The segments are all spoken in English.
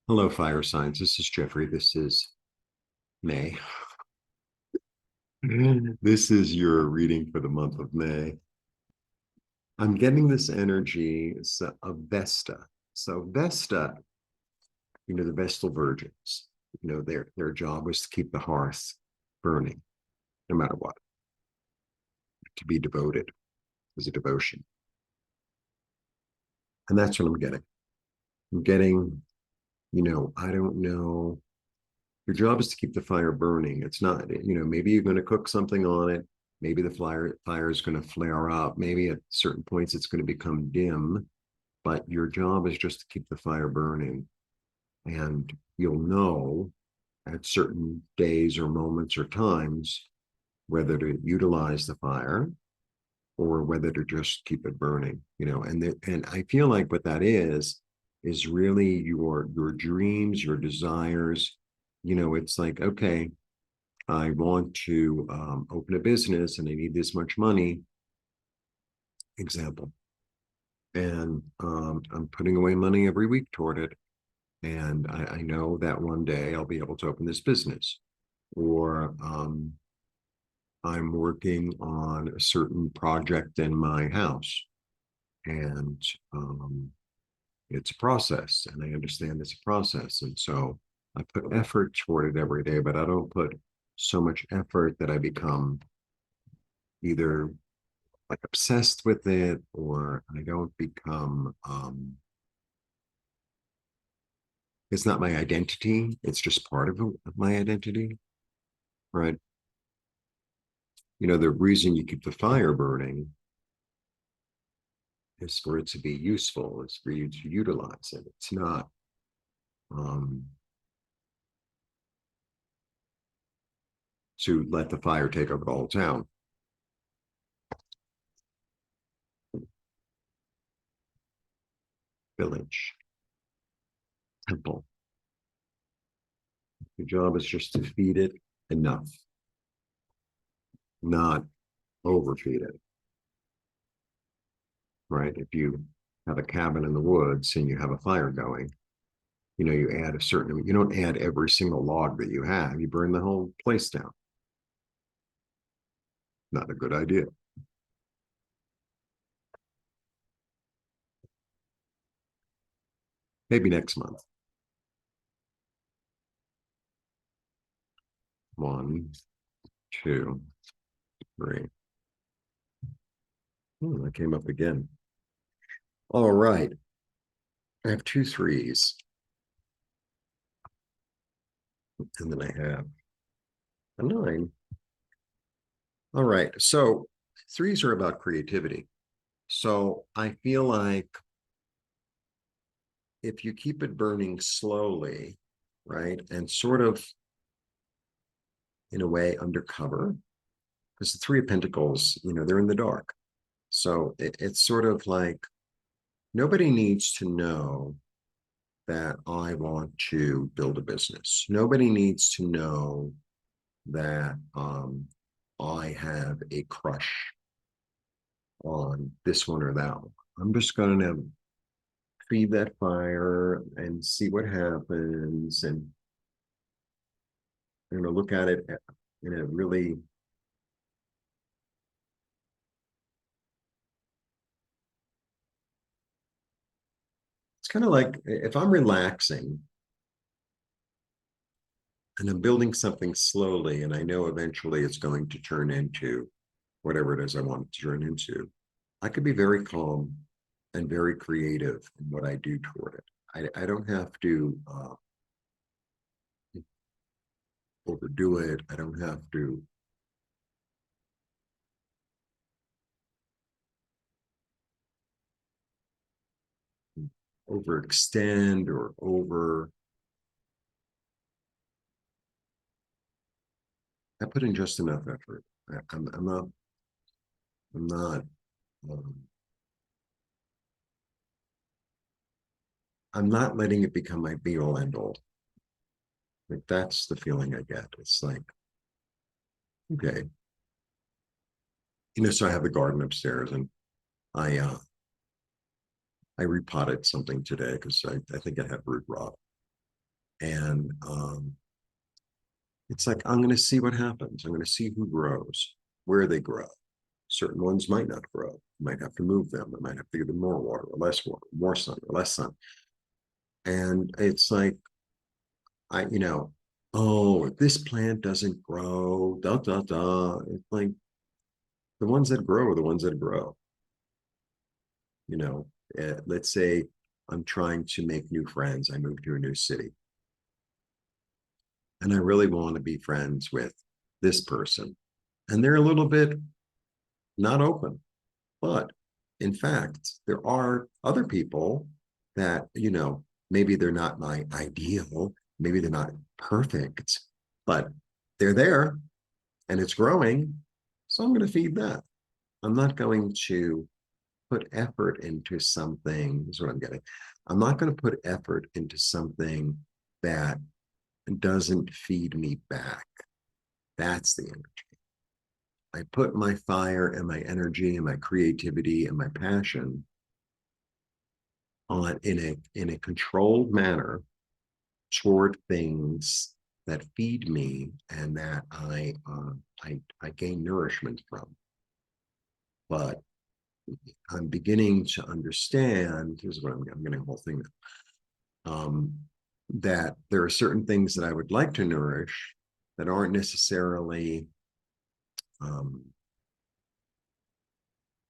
Hello, fire signs. This is Jeffrey. This is May. This is your reading for the month of May. I'm getting this energy of Vesta. So Vesta, the Vestal virgins, their job was to keep the hearth burning, no matter what, to be devoted as a devotion. And that's what I'm getting. I'm getting, I don't know. Your job is to keep the fire burning. It's not, maybe you're going to cook something on it. Maybe the fire is going to flare up. Maybe at certain points it's going to become dim, but your job is just to keep the fire burning. And you'll know at certain days or moments or times whether to utilize the fire or whether to just keep it burning, and I feel like what that is really your dreams, your desires. It's like, okay, I want to open a business and I need this much money, example. And I'm putting away money every week toward it. And I know that one day I'll be able to open this business. Or I'm working on a certain project in my house. And it's a process. And I understand it's a process. And so I put effort toward it every day, but I don't put so much effort that I become either like obsessed with it, or I don't become it's not my identity. It's just part of my identity, right? The reason you keep the fire burning is for it to be useful. It's for you to utilize it. It's not um, to let the fire take over the whole town. Village, temple. Your job is just to feed it enough, not overfeed it, right? If you have a cabin in the woods and you have a fire going, you add a certain, you don't add every single log that you have, you burn the whole place down. Not a good idea. Maybe next month. 1, 2, 3. Oh, that came up again. All right. I have 2 3s. And then I have a 9. All right. So 3s are about creativity. So I feel like if you keep it burning slowly, right, and sort of in a way undercover, because the 3 of Pentacles, they're in the dark. So it's sort of like nobody needs to know that I want to build a business. Nobody needs to know that I have a crush on this one or that one. I'm just going to feed that fire and see what happens, and look at it in a really it's kind of like if I'm relaxing and I'm building something slowly, and I know eventually it's going to turn into whatever it is I want it to turn into, I could be very calm and very creative in what I do toward it. I don't have to overdo it. I don't have to overextend or over. I put in just enough effort. I'm not. I'm not. Um, I'm not letting it become my be all end all. Like that's the feeling I get. It's like, okay, so I have the garden upstairs, and I repotted something today because I think I had root rot. And it's like, I'm going to see what happens. I'm going to see who grows, where they grow. Certain ones might not grow. You might have to move them. I might have to give them more water, more sun or less sun. And it's like, you know, oh, if this plant doesn't grow, da, da, da. It's like the ones that grow are the ones that grow. You know, let's say I'm trying to make new friends. I moved to a new city and I really want to be friends with this person. And they're a little bit not open. But in fact, there are other people that, you know, maybe they're not my ideal, maybe they're not perfect, but they're there and it's growing. So I'm going to feed that. I'm not going to put effort into something. This is what I'm getting. I'm not going to put effort into something that doesn't feed me back. That's the energy. I put my fire and my energy and my creativity and my passion on in a controlled manner toward things that feed me and that I gain nourishment from. But I'm beginning to understand. Here's what I'm getting a whole thing. Um, that there are certain things that I would like to nourish that aren't necessarily um,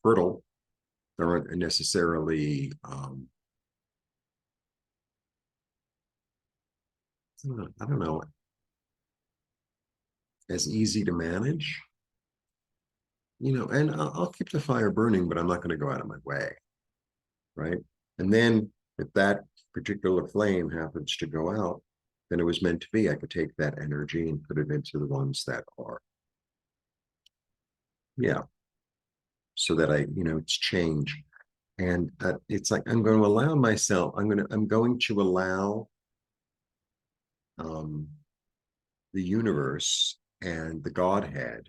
fertile. They aren't necessarily I don't know, as easy to manage, you know, and I'll keep the fire burning, but I'm not going to go out of my way, right? And then if that particular flame happens to go out, then it was meant to be. I could take that energy and put it into the ones that are, yeah, so that you know, it's change. And it's like I'm going to allow myself. I'm going to allow um, the universe and the Godhead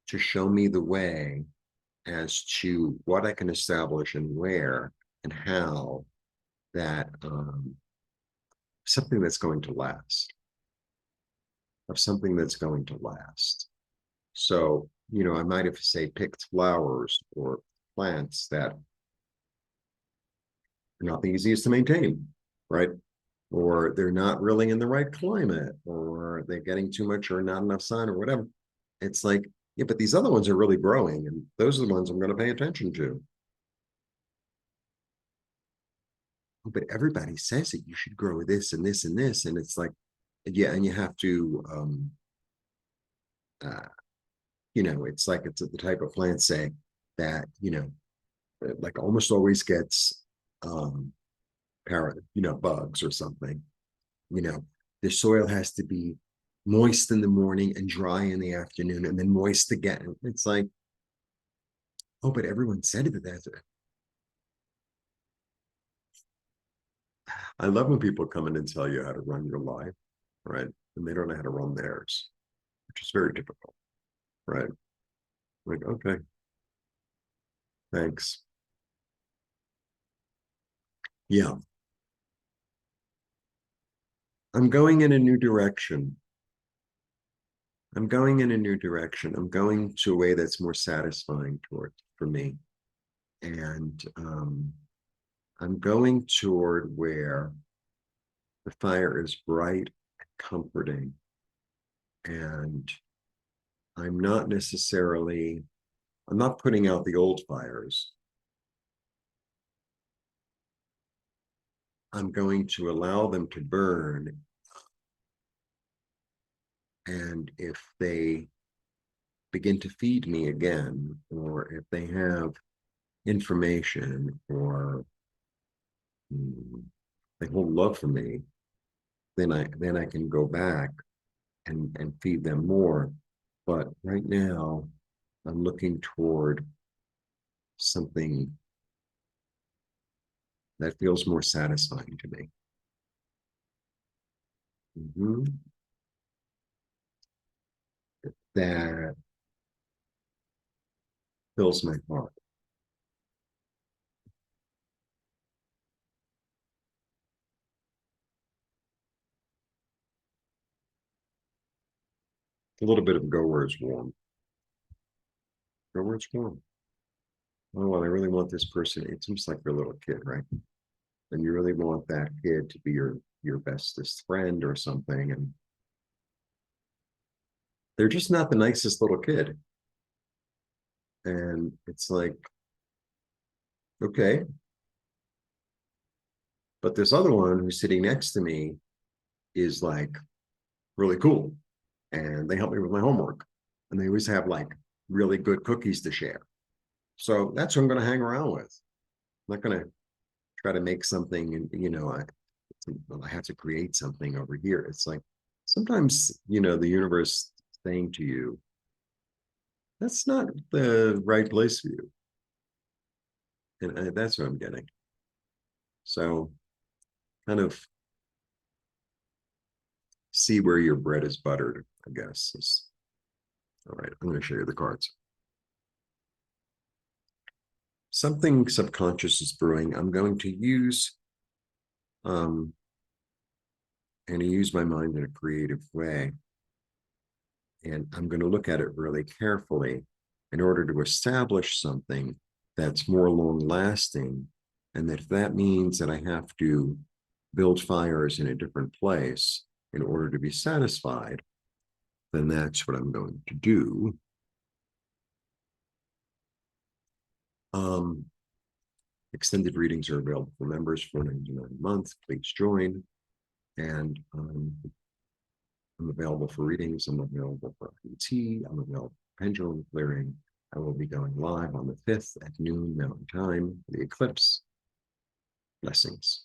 to show me the way as to what I can establish and where and how that something that's going to last, of something that's going to last. So, you know, I might have, say, picked flowers or plants that are not the easiest to maintain, right? Or they're not really in the right climate, or they're getting too much or not enough sun or whatever. It's like, yeah, but these other ones are really growing, and those are the ones I'm going to pay attention to. But everybody says that you should grow this and this and this, and it's like, yeah, and you have to, uh, you know, it's like it's the type of plant, say, that, you know, like almost always gets you know, bugs or something. You know, the soil has to be moist in the morning and dry in the afternoon, and then moist again. It's like, oh, but everyone said it. That's it. I love when people come in and tell you how to run your life, right? And they don't know how to run theirs, which is very difficult, right? Like, okay, thanks. Yeah, I'm going in a new direction. I'm going in a new direction. I'm going to a way that's more satisfying toward for me. And I'm going toward where the fire is bright and comforting. And I'm not putting out the old fires. I'm going to allow them to burn. And if they begin to feed me again, or if they have information or they hold love for me, then I can go back and feed them more. But right now, I'm looking toward something that feels more satisfying to me. Mm-hmm. That fills my heart. A little bit of go where it's warm. Go where it's warm. Oh, well, I really want this person. It seems like your little kid, right? And you really want that kid to be your bestest friend or something. And they're just not the nicest little kid. And it's like, okay. But this other one who's sitting next to me is like really cool. And they help me with my homework. And they always have like really good cookies to share. So that's who I'm going to hang around with. I'm not going to try to make something and, I have to create something over here. It's like sometimes, the universe saying to you, that's not the right place for you. And that's what I'm getting. So kind of see where your bread is buttered, I guess. All right, I'm going to show you the cards. Something subconscious is brewing. I'm going to use my mind in a creative way. And I'm going to look at it really carefully in order to establish something that's more long lasting. And that if that means that I have to build fires in a different place in order to be satisfied, then that's what I'm going to do. Extended readings are available for members for $99 a month. Please join. And I'm available for readings. I'm available for PT. I'm available for pendulum clearing. I will be going live on the 5th at noon Mountain Time for the eclipse. Blessings.